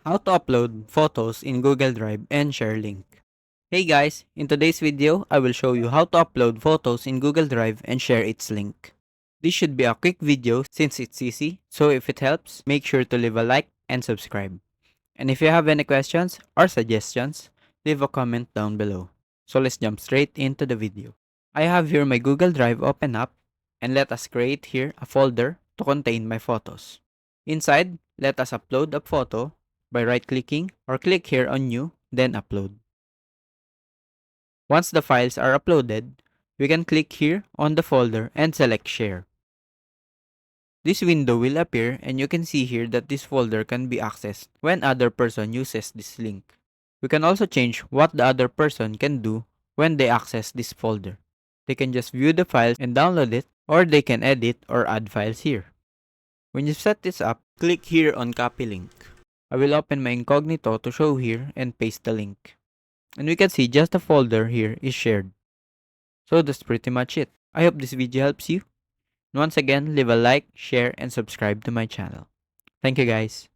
How to upload photos in Google Drive and share link. Hey guys, in today's video, I will show you how to upload photos in Google Drive and share its link. This should be a quick video since it's easy, so if it helps, make sure to leave a like and subscribe. And if you have any questions or suggestions, leave a comment down below. So let's jump straight into the video. I have here my Google Drive open up, and let us create here a folder to contain my photos. Inside, let us upload a photo by right-clicking or click here on New, then Upload. Once the files are uploaded, we can click here on the folder and select Share. This window will appear and you can see here that this folder can be accessed when other person uses this link. We can also change what the other person can do when they access this folder. They can just view the files and download it, or they can edit or add files here. When you set this up, click here on Copy Link. I will open my incognito to show here and paste the link. And we can see just the folder here is shared. So that's pretty much it. I hope this video helps you. And once again, leave a like, share, and subscribe to my channel. Thank you guys.